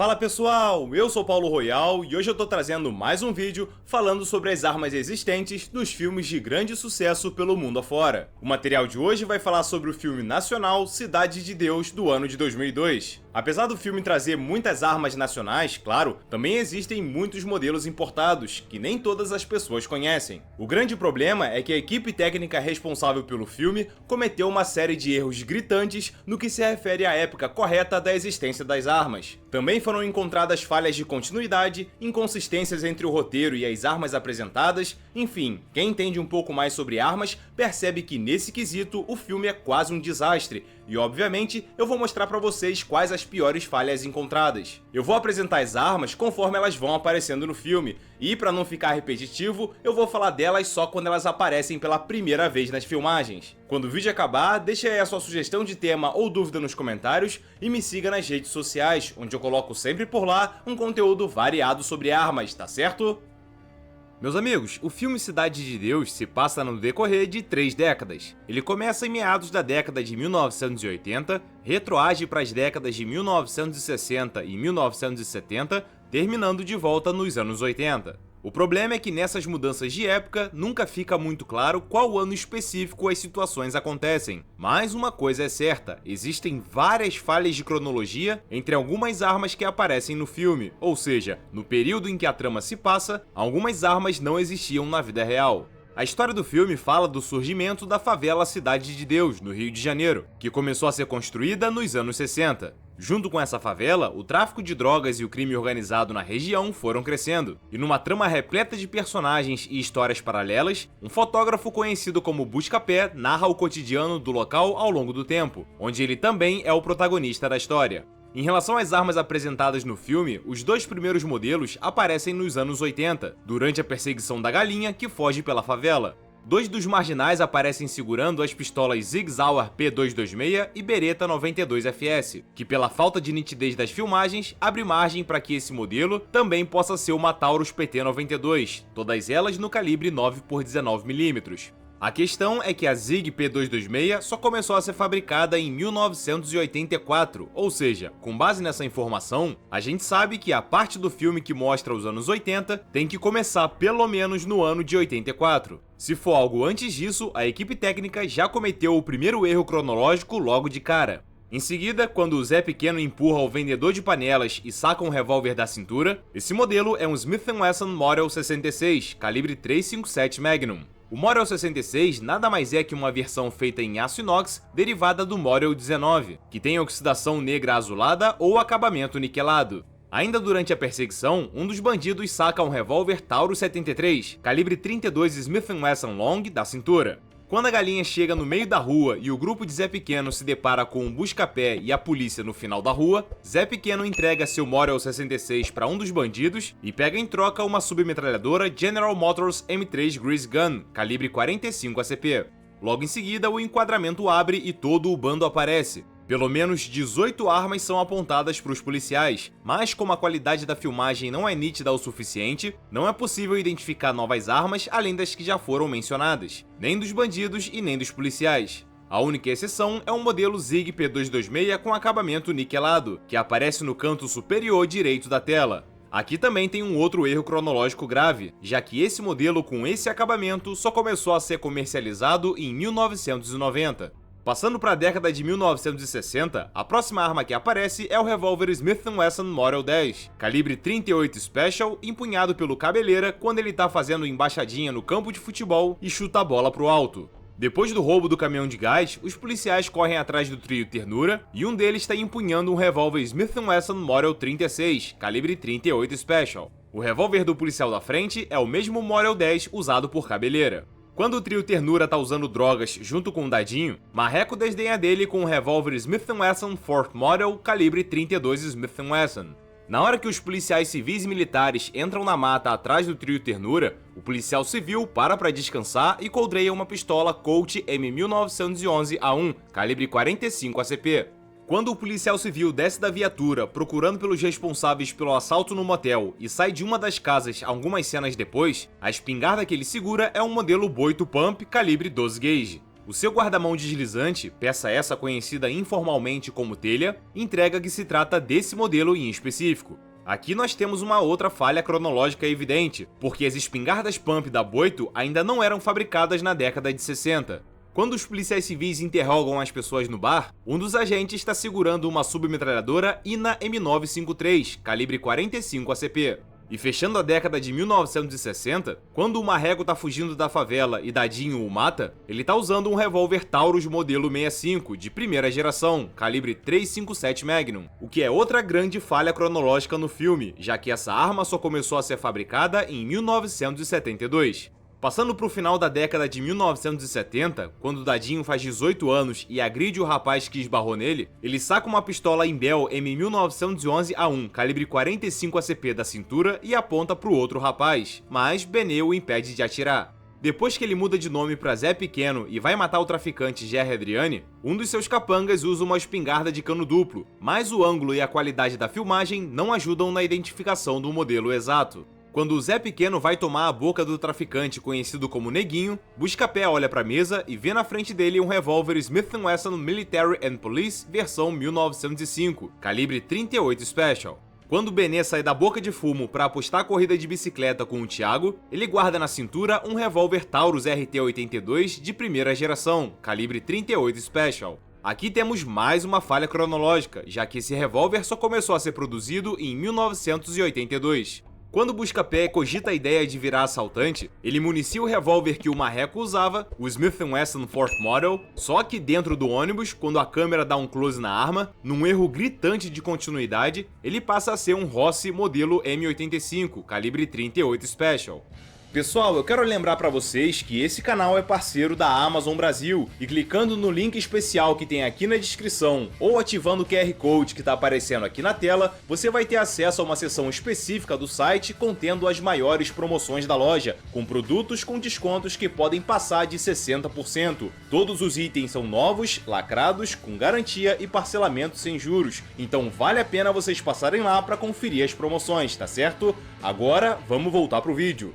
Fala pessoal, eu sou Paulo Royal e hoje eu tô trazendo mais um vídeo falando sobre as armas existentes dos filmes de grande sucesso pelo mundo afora. O material de hoje vai falar sobre o filme nacional Cidade de Deus do ano de 2002. Apesar do filme trazer muitas armas nacionais, claro, também existem muitos modelos importados, que nem todas as pessoas conhecem. O grande problema é que a equipe técnica responsável pelo filme cometeu uma série de erros gritantes no que se refere à época correta da existência das armas. Também foram encontradas falhas de continuidade, inconsistências entre o roteiro e as armas apresentadas, enfim, quem entende um pouco mais sobre armas percebe que nesse quesito o filme é quase um desastre, e obviamente eu vou mostrar pra vocês quais as piores falhas encontradas. Eu vou apresentar as armas conforme elas vão aparecendo no filme, e pra não ficar repetitivo, eu vou falar delas só quando elas aparecem pela primeira vez nas filmagens. Quando o vídeo acabar, deixa aí a sua sugestão de tema ou dúvida nos comentários e me siga nas redes sociais, onde eu coloco sempre por lá um conteúdo variado sobre armas, tá certo? Meus amigos, o filme Cidade de Deus se passa no decorrer de 3 décadas. Ele começa em meados da década de 1980, retroage para as décadas de 1960 e 1970, terminando de volta nos anos 80. O problema é que nessas mudanças de época nunca fica muito claro qual ano específico as situações acontecem. Mas uma coisa é certa, existem várias falhas de cronologia entre algumas armas que aparecem no filme, ou seja, no período em que a trama se passa, algumas armas não existiam na vida real. A história do filme fala do surgimento da favela Cidade de Deus, no Rio de Janeiro, que começou a ser construída nos anos 60. Junto com essa favela, o tráfico de drogas e o crime organizado na região foram crescendo, e numa trama repleta de personagens e histórias paralelas, um fotógrafo conhecido como Buscapé narra o cotidiano do local ao longo do tempo, onde ele também é o protagonista da história. Em relação às armas apresentadas no filme, os 2 primeiros modelos aparecem nos anos 80, durante a perseguição da galinha que foge pela favela. 2 dos marginais aparecem segurando as pistolas Sig Sauer P226 e Beretta 92FS, que pela falta de nitidez das filmagens, abre margem para que esse modelo também possa ser uma Taurus PT92, todas elas no calibre 9x19mm. A questão é que a Sig P226 só começou a ser fabricada em 1984, ou seja, com base nessa informação, a gente sabe que a parte do filme que mostra os anos 80 tem que começar pelo menos no ano de 84. Se for algo antes disso, a equipe técnica já cometeu o primeiro erro cronológico logo de cara. Em seguida, quando o Zé Pequeno empurra o vendedor de panelas e saca um revólver da cintura, esse modelo é um Smith & Wesson Model 66, calibre 357 Magnum. O Model 66 nada mais é que uma versão feita em aço inox derivada do Model 19, que tem oxidação negra azulada ou acabamento niquelado. Ainda durante a perseguição, um dos bandidos saca um revólver Taurus 73, calibre 32 Smith & Wesson Long da cintura. Quando a galinha chega no meio da rua e o grupo de Zé Pequeno se depara com um busca-pé e a polícia no final da rua, Zé Pequeno entrega seu Model 66 para um dos bandidos e pega em troca uma submetralhadora General Motors M3 Grease Gun, calibre 45 ACP. Logo em seguida, o enquadramento abre e todo o bando aparece. Pelo menos 18 armas são apontadas para os policiais, mas como a qualidade da filmagem não é nítida o suficiente, não é possível identificar novas armas além das que já foram mencionadas, nem dos bandidos e nem dos policiais. A única exceção é um modelo Sig P226 com acabamento niquelado, que aparece no canto superior direito da tela. Aqui também tem um outro erro cronológico grave, já que esse modelo com esse acabamento só começou a ser comercializado em 1990. Passando para a década de 1960, a próxima arma que aparece é o revólver Smith & Wesson Model 10, calibre 38 Special, empunhado pelo cabeleira quando ele tá fazendo embaixadinha no campo de futebol e chuta a bola pro alto. Depois do roubo do caminhão de gás, os policiais correm atrás do trio Ternura e um deles está empunhando um revólver Smith & Wesson Model 36, calibre 38 Special. O revólver do policial da frente é o mesmo Model 10 usado por cabeleira. Quando o trio Ternura tá usando drogas junto com o Dadinho, Marreco desdenha dele com um revólver Smith & Wesson Fort Model calibre 32 Smith & Wesson. Na hora que os policiais civis e militares entram na mata atrás do trio Ternura, o policial civil para descansar e coldreia uma pistola Colt M1911A1 calibre 45 ACP. Quando o policial civil desce da viatura procurando pelos responsáveis pelo assalto no motel e sai de uma das casas algumas cenas depois, a espingarda que ele segura é um modelo Boito Pump calibre 12 gauge. O seu guarda-mão deslizante, peça essa conhecida informalmente como telha, entrega que se trata desse modelo em específico. Aqui nós temos uma outra falha cronológica evidente, porque as espingardas Pump da Boito ainda não eram fabricadas na década de 60. Quando os policiais civis interrogam as pessoas no bar, um dos agentes está segurando uma submetralhadora INA M953, calibre 45 ACP. E fechando a década de 1960, quando o Marreco tá fugindo da favela e Dadinho o mata, ele tá usando um revólver Taurus modelo 65, de primeira geração, calibre 357 Magnum, o que é outra grande falha cronológica no filme, já que essa arma só começou a ser fabricada em 1972. Passando para o final da década de 1970, quando Dadinho faz 18 anos e agride o rapaz que esbarrou nele, ele saca uma pistola Imbel M1911A1 calibre 45 ACP da cintura e aponta para o outro rapaz, mas Bené o impede de atirar. Depois que ele muda de nome para Zé Pequeno e vai matar o traficante Jerry Adriani, um dos seus capangas usa uma espingarda de cano duplo, mas o ângulo e a qualidade da filmagem não ajudam na identificação do modelo exato. Quando o Zé Pequeno vai tomar a boca do traficante conhecido como Neguinho, Buscapé olha para a mesa e vê na frente dele um revólver Smith & Wesson Military and Police versão 1905, calibre 38 Special. Quando Bené sai da boca de fumo para apostar a corrida de bicicleta com o Thiago, ele guarda na cintura um revólver Taurus RT-82 de primeira geração, calibre 38 Special. Aqui temos mais uma falha cronológica, já que esse revólver só começou a ser produzido em 1982. Quando Buscapé cogita a ideia de virar assaltante, ele municia o revólver que o Marreco usava, o Smith & Wesson 4th Model, só que dentro do ônibus, quando a câmera dá um close na arma, num erro gritante de continuidade, ele passa a ser um Rossi modelo M85, calibre 38 Special. Pessoal, eu quero lembrar para vocês que esse canal é parceiro da Amazon Brasil e clicando no link especial que tem aqui na descrição ou ativando o QR Code que está aparecendo aqui na tela, você vai ter acesso a uma seção específica do site contendo as maiores promoções da loja, com produtos com descontos que podem passar de 60%. Todos os itens são novos, lacrados, com garantia e parcelamento sem juros, então vale a pena vocês passarem lá para conferir as promoções, tá certo? Agora vamos voltar pro vídeo.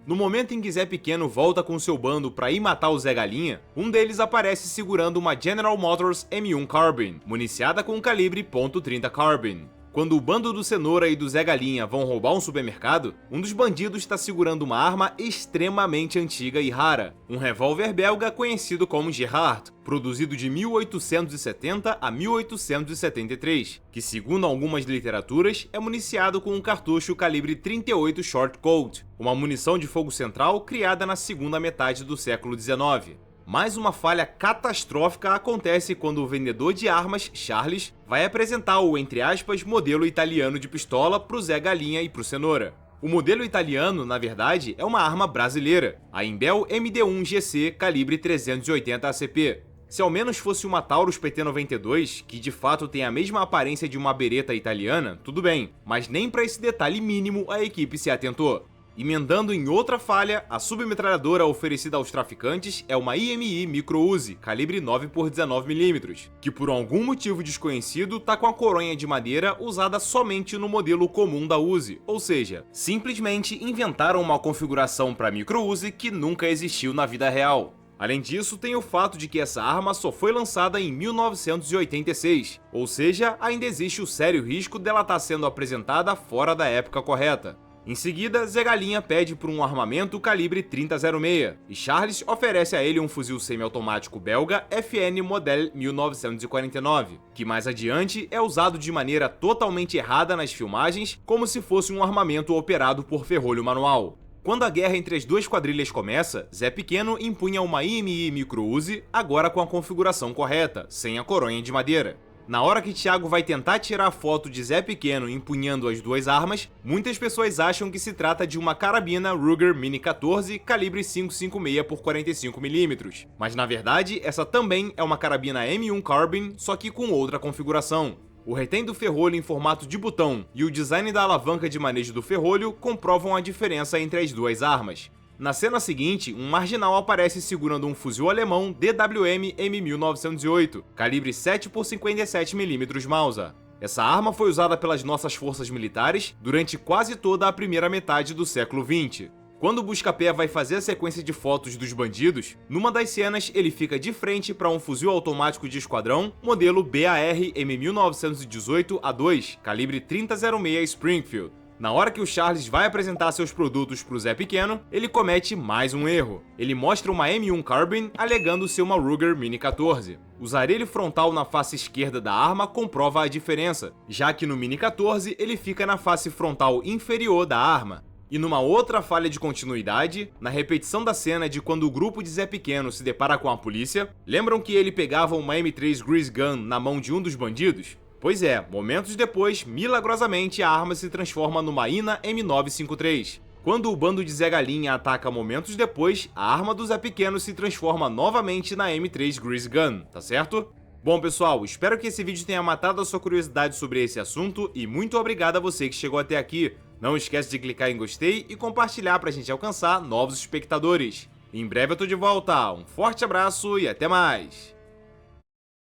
No momento em que Zé Pequeno volta com seu bando para ir matar o Zé Galinha, um deles aparece segurando uma General Motors M1 Carbine, municiada com calibre .30 Carbine. Quando o bando do Cenoura e do Zé Galinha vão roubar um supermercado, um dos bandidos está segurando uma arma extremamente antiga e rara, um revólver belga conhecido como Gerhard, produzido de 1870 a 1873, que segundo algumas literaturas é municiado com um cartucho calibre 38 Short Colt, uma munição de fogo central criada na segunda metade do século XIX. Mais uma falha catastrófica acontece quando o vendedor de armas, Charles, vai apresentar o, entre aspas, modelo italiano de pistola pro Zé Galinha e pro Cenoura. O modelo italiano, na verdade, é uma arma brasileira, a Imbel MD1 GC calibre 380 ACP. Se ao menos fosse uma Taurus PT-92, que de fato tem a mesma aparência de uma beretta italiana, tudo bem, mas nem para esse detalhe mínimo a equipe se atentou. Emendando em outra falha, a submetralhadora oferecida aos traficantes é uma IMI Micro Uzi, calibre 9x19mm, que por algum motivo desconhecido tá com a coronha de madeira usada somente no modelo comum da Uzi, ou seja, simplesmente inventaram uma configuração para Micro Uzi que nunca existiu na vida real. Além disso, tem o fato de que essa arma só foi lançada em 1986, ou seja, ainda existe o sério risco dela estar sendo apresentada fora da época correta. Em seguida, Zé Galinha pede por um armamento calibre 3006, e Charles oferece a ele um fuzil semiautomático belga FN Model 1949, que mais adiante é usado de maneira totalmente errada nas filmagens, como se fosse um armamento operado por ferrolho manual. Quando a guerra entre as duas quadrilhas começa, Zé Pequeno empunha uma IMI Micro Uzi, agora com a configuração correta, sem a coronha de madeira. Na hora que Thiago vai tentar tirar a foto de Zé Pequeno empunhando as duas armas, muitas pessoas acham que se trata de uma carabina Ruger Mini 14 calibre 5.56 por 45mm, mas na verdade essa também é uma carabina M1 Carbine, só que com outra configuração. O retém do ferrolho em formato de botão e o design da alavanca de manejo do ferrolho comprovam a diferença entre as duas armas. Na cena seguinte, um marginal aparece segurando um fuzil alemão DWM M1908, calibre 7 por 57mm Mauser. Essa arma foi usada pelas nossas forças militares durante quase toda a primeira metade do século XX. Quando o Buscapé vai fazer a sequência de fotos dos bandidos, numa das cenas ele fica de frente para um fuzil automático de esquadrão modelo BAR M1918A2, calibre 3006 Springfield. Na hora que o Charles vai apresentar seus produtos pro Zé Pequeno, ele comete mais um erro. Ele mostra uma M1 Carbine alegando ser uma Ruger Mini 14. O zarelho frontal na face esquerda da arma comprova a diferença, já que no Mini 14 ele fica na face frontal inferior da arma. E numa outra falha de continuidade, na repetição da cena de quando o grupo de Zé Pequeno se depara com a polícia, lembram que ele pegava uma M3 Grease Gun na mão de um dos bandidos? Pois é, momentos depois, milagrosamente a arma se transforma numa INA M953. Quando o bando de Zé Galinha ataca momentos depois, a arma do Zé Pequeno se transforma novamente na M3 Grease Gun, tá certo? Bom pessoal, espero que esse vídeo tenha matado a sua curiosidade sobre esse assunto e muito obrigado a você que chegou até aqui. Não esquece de clicar em gostei e compartilhar pra gente alcançar novos espectadores. Em breve eu tô de volta, um forte abraço e até mais!